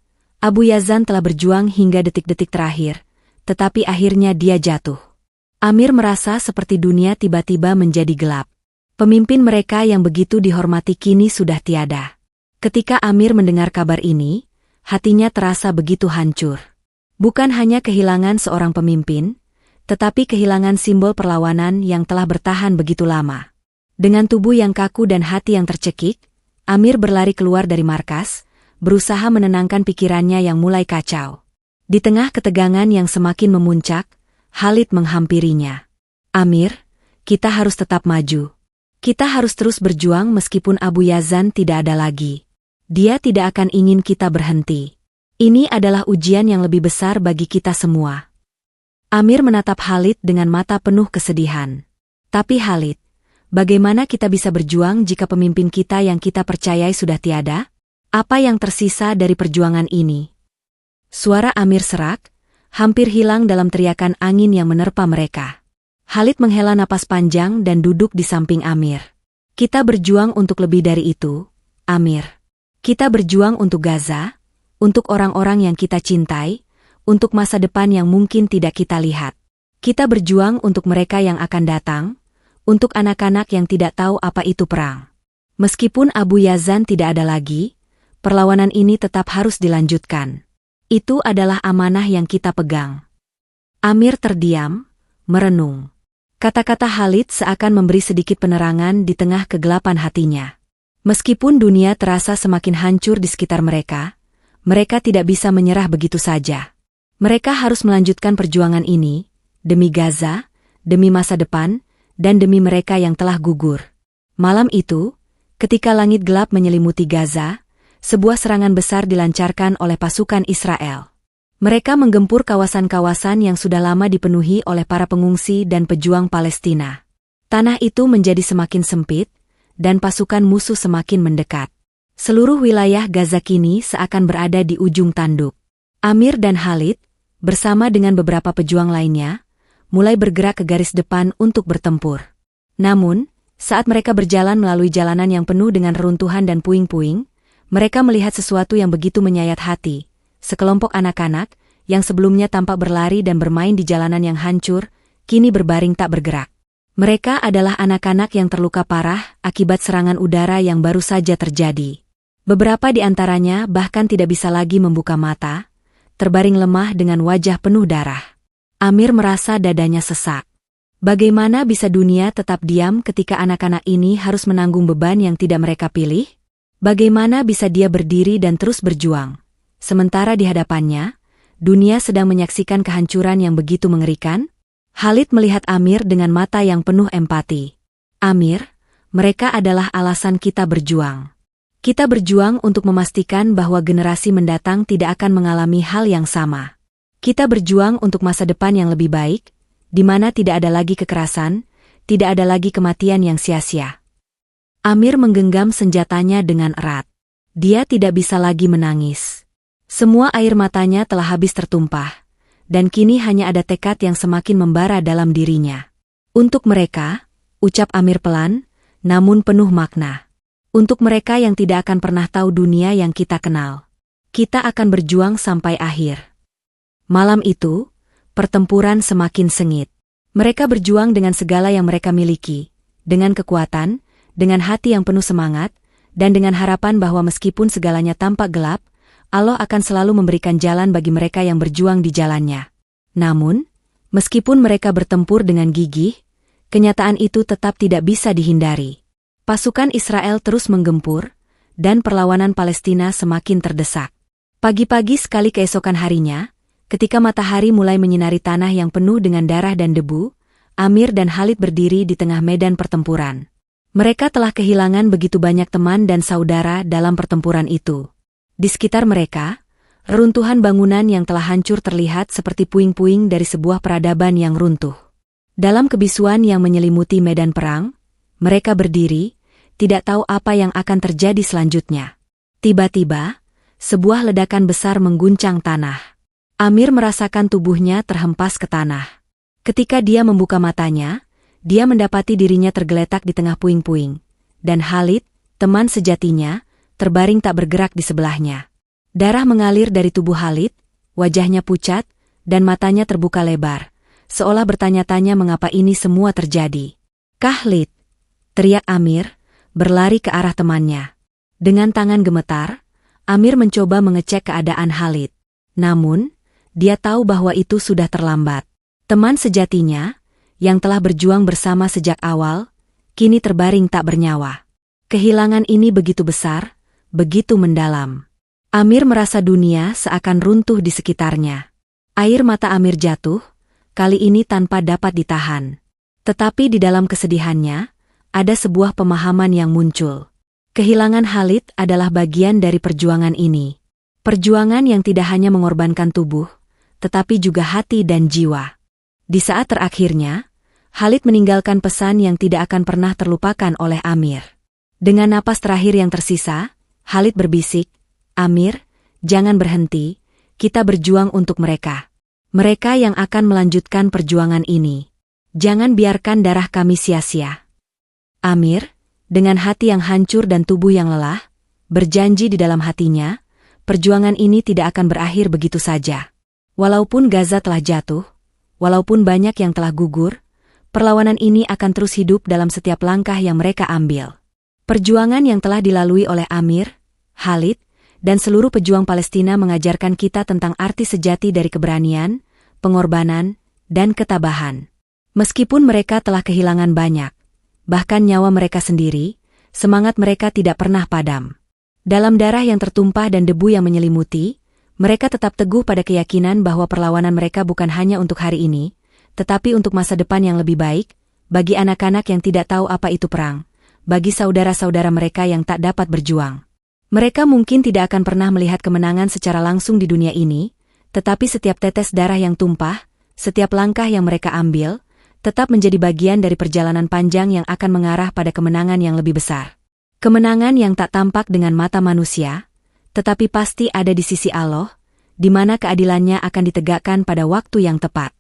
Abu Yazan telah berjuang hingga detik-detik terakhir, tetapi akhirnya dia jatuh. Amir merasa seperti dunia tiba-tiba menjadi gelap. Pemimpin mereka yang begitu dihormati kini sudah tiada. Ketika Amir mendengar kabar ini, hatinya terasa begitu hancur. Bukan hanya kehilangan seorang pemimpin, tetapi kehilangan simbol perlawanan yang telah bertahan begitu lama. Dengan tubuh yang kaku dan hati yang tercekik, Amir berlari keluar dari markas, berusaha menenangkan pikirannya yang mulai kacau. Di tengah ketegangan yang semakin memuncak, Khalid menghampirinya. "Amir, kita harus tetap maju. Kita harus terus berjuang meskipun Abu Yazan tidak ada lagi. Dia tidak akan ingin kita berhenti. Ini adalah ujian yang lebih besar bagi kita semua." Amir menatap Khalid dengan mata penuh kesedihan. "Tapi Khalid, bagaimana kita bisa berjuang jika pemimpin kita yang kita percayai sudah tiada? Apa yang tersisa dari perjuangan ini?" Suara Amir serak, hampir hilang dalam teriakan angin yang menerpa mereka. Khalid menghela napas panjang dan duduk di samping Amir. "Kita berjuang untuk lebih dari itu, Amir. Kita berjuang untuk Gaza, untuk orang-orang yang kita cintai, untuk masa depan yang mungkin tidak kita lihat. Kita berjuang untuk mereka yang akan datang, untuk anak-anak yang tidak tahu apa itu perang. Meskipun Abu Yazan tidak ada lagi, perlawanan ini tetap harus dilanjutkan. Itu adalah amanah yang kita pegang. Amir terdiam, merenung. Kata-kata Khalid seakan memberi sedikit penerangan di tengah kegelapan hatinya. Meskipun dunia terasa semakin hancur di sekitar mereka tidak bisa menyerah begitu saja. Mereka harus melanjutkan perjuangan ini, demi Gaza, demi masa depan, dan demi mereka yang telah gugur. Malam itu, ketika langit gelap menyelimuti Gaza, sebuah serangan besar dilancarkan oleh pasukan Israel. Mereka menggempur kawasan-kawasan yang sudah lama dipenuhi oleh para pengungsi dan pejuang Palestina. Tanah itu menjadi semakin sempit, dan pasukan musuh semakin mendekat. Seluruh wilayah Gaza kini seakan berada di ujung tanduk. Amir dan Khalid, bersama dengan beberapa pejuang lainnya, mulai bergerak ke garis depan untuk bertempur. Namun, saat mereka berjalan melalui jalanan yang penuh dengan reruntuhan dan puing-puing, mereka melihat sesuatu yang begitu menyayat hati. Sekelompok anak-anak, yang sebelumnya tampak berlari dan bermain di jalanan yang hancur, kini berbaring tak bergerak. Mereka adalah anak-anak yang terluka parah akibat serangan udara yang baru saja terjadi. Beberapa di antaranya bahkan tidak bisa lagi membuka mata, terbaring lemah dengan wajah penuh darah. Amir merasa dadanya sesak. Bagaimana bisa dunia tetap diam ketika anak-anak ini harus menanggung beban yang tidak mereka pilih? Bagaimana bisa dia berdiri dan terus berjuang? Sementara di hadapannya, dunia sedang menyaksikan kehancuran yang begitu mengerikan? Khalid melihat Amir dengan mata yang penuh empati. Amir, mereka adalah alasan kita berjuang. Kita berjuang untuk memastikan bahwa generasi mendatang tidak akan mengalami hal yang sama. Kita berjuang untuk masa depan yang lebih baik, di mana tidak ada lagi kekerasan, tidak ada lagi kematian yang sia-sia. Amir menggenggam senjatanya dengan erat. Dia tidak bisa lagi menangis. Semua air matanya telah habis tertumpah. Dan kini hanya ada tekad yang semakin membara dalam dirinya. Untuk mereka, ucap Amir pelan, namun penuh makna. Untuk mereka yang tidak akan pernah tahu dunia yang kita kenal. Kita akan berjuang sampai akhir. Malam itu, pertempuran semakin sengit. Mereka berjuang dengan segala yang mereka miliki, dengan kekuatan, dengan hati yang penuh semangat, dan dengan harapan bahwa meskipun segalanya tampak gelap, Allah akan selalu memberikan jalan bagi mereka yang berjuang di jalannya. Namun, meskipun mereka bertempur dengan gigih, kenyataan itu tetap tidak bisa dihindari. Pasukan Israel terus menggempur, dan perlawanan Palestina semakin terdesak. Pagi-pagi sekali keesokan harinya, ketika matahari mulai menyinari tanah yang penuh dengan darah dan debu, Amir dan Khalid berdiri di tengah medan pertempuran. Mereka telah kehilangan begitu banyak teman dan saudara dalam pertempuran itu. Di sekitar mereka, reruntuhan bangunan yang telah hancur terlihat seperti puing-puing dari sebuah peradaban yang runtuh. Dalam kebisuan yang menyelimuti medan perang, mereka berdiri, tidak tahu apa yang akan terjadi selanjutnya. Tiba-tiba, sebuah ledakan besar mengguncang tanah. Amir merasakan tubuhnya terhempas ke tanah. Ketika dia membuka matanya, dia mendapati dirinya tergeletak di tengah puing-puing. Dan Khalid, teman sejatinya, terbaring tak bergerak di sebelahnya. Darah mengalir dari tubuh Khalid, wajahnya pucat, dan matanya terbuka lebar, seolah bertanya-tanya mengapa ini semua terjadi. "Khalid!" teriak Amir, berlari ke arah temannya. Dengan tangan gemetar, Amir mencoba mengecek keadaan Khalid. Namun, dia tahu bahwa itu sudah terlambat. Teman sejatinya, yang telah berjuang bersama sejak awal, kini terbaring tak bernyawa. Kehilangan ini begitu besar, begitu mendalam. Amir merasa dunia seakan runtuh di sekitarnya. Air mata Amir jatuh, kali ini tanpa dapat ditahan. Tetapi di dalam kesedihannya, ada sebuah pemahaman yang muncul. Kehilangan Khalid adalah bagian dari perjuangan ini. Perjuangan yang tidak hanya mengorbankan tubuh, tetapi juga hati dan jiwa. Di saat terakhirnya, Khalid meninggalkan pesan yang tidak akan pernah terlupakan oleh Amir. Dengan napas terakhir yang tersisa, Khalid berbisik, "Amir, jangan berhenti, kita berjuang untuk mereka. Mereka yang akan melanjutkan perjuangan ini. Jangan biarkan darah kami sia-sia." Amir, dengan hati yang hancur dan tubuh yang lelah, berjanji di dalam hatinya, perjuangan ini tidak akan berakhir begitu saja. Walaupun Gaza telah jatuh, walaupun banyak yang telah gugur, perlawanan ini akan terus hidup dalam setiap langkah yang mereka ambil. Perjuangan yang telah dilalui oleh Amir, Khalid, dan seluruh pejuang Palestina mengajarkan kita tentang arti sejati dari keberanian, pengorbanan, dan ketabahan. Meskipun mereka telah kehilangan banyak, bahkan nyawa mereka sendiri, semangat mereka tidak pernah padam. Dalam darah yang tertumpah dan debu yang menyelimuti, mereka tetap teguh pada keyakinan bahwa perlawanan mereka bukan hanya untuk hari ini, tetapi untuk masa depan yang lebih baik, bagi anak-anak yang tidak tahu apa itu perang, bagi saudara-saudara mereka yang tak dapat berjuang. Mereka mungkin tidak akan pernah melihat kemenangan secara langsung di dunia ini, tetapi setiap tetes darah yang tumpah, setiap langkah yang mereka ambil, tetap menjadi bagian dari perjalanan panjang yang akan mengarah pada kemenangan yang lebih besar. Kemenangan yang tak tampak dengan mata manusia, tetapi pasti ada di sisi Allah, di mana keadilannya akan ditegakkan pada waktu yang tepat.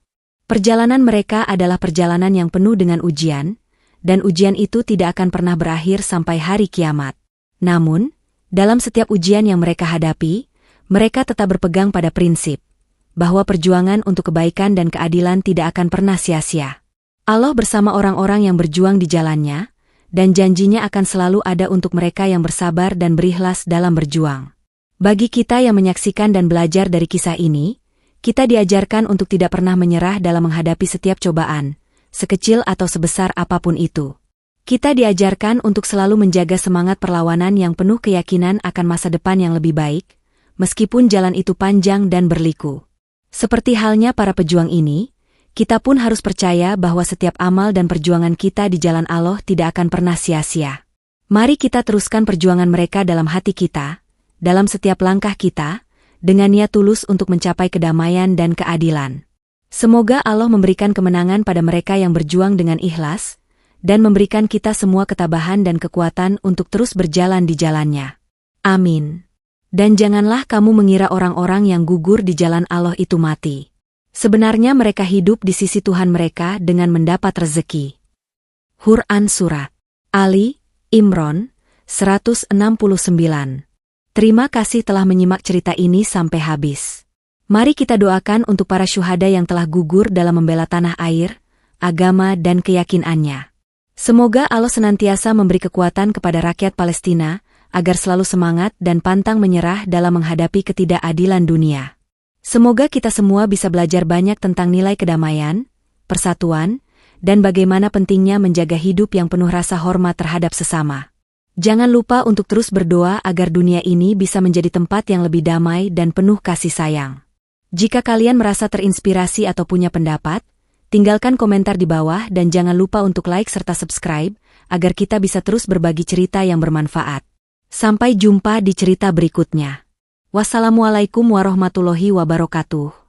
Perjalanan mereka adalah perjalanan yang penuh dengan ujian, dan ujian itu tidak akan pernah berakhir sampai hari kiamat. Namun, dalam setiap ujian yang mereka hadapi, mereka tetap berpegang pada prinsip bahwa perjuangan untuk kebaikan dan keadilan tidak akan pernah sia-sia. Allah bersama orang-orang yang berjuang di jalannya, dan janjinya akan selalu ada untuk mereka yang bersabar dan berikhlas dalam berjuang. Bagi kita yang menyaksikan dan belajar dari kisah ini, kita diajarkan untuk tidak pernah menyerah dalam menghadapi setiap cobaan, sekecil atau sebesar apapun itu. Kita diajarkan untuk selalu menjaga semangat perlawanan yang penuh keyakinan akan masa depan yang lebih baik, meskipun jalan itu panjang dan berliku. Seperti halnya para pejuang ini, kita pun harus percaya bahwa setiap amal dan perjuangan kita di jalan Allah tidak akan pernah sia-sia. Mari kita teruskan perjuangan mereka dalam hati kita, dalam setiap langkah kita, dengan niat tulus untuk mencapai kedamaian dan keadilan. Semoga Allah memberikan kemenangan pada mereka yang berjuang dengan ikhlas, dan memberikan kita semua ketabahan dan kekuatan untuk terus berjalan di jalannya. Amin. Dan janganlah kamu mengira orang-orang yang gugur di jalan Allah itu mati. Sebenarnya mereka hidup di sisi Tuhan mereka dengan mendapat rezeki. Quran Surat Ali, Imran, 169. Terima kasih telah menyimak cerita ini sampai habis. Mari kita doakan untuk para syuhada yang telah gugur dalam membela tanah air, agama dan keyakinannya. Semoga Allah senantiasa memberi kekuatan kepada rakyat Palestina, agar selalu semangat dan pantang menyerah dalam menghadapi ketidakadilan dunia. Semoga kita semua bisa belajar banyak tentang nilai kedamaian, persatuan, dan bagaimana pentingnya menjaga hidup yang penuh rasa hormat terhadap sesama. Jangan lupa untuk terus berdoa agar dunia ini bisa menjadi tempat yang lebih damai dan penuh kasih sayang. Jika kalian merasa terinspirasi atau punya pendapat, tinggalkan komentar di bawah dan jangan lupa untuk like serta subscribe, agar kita bisa terus berbagi cerita yang bermanfaat. Sampai jumpa di cerita berikutnya. Wassalamualaikum warahmatullahi wabarakatuh.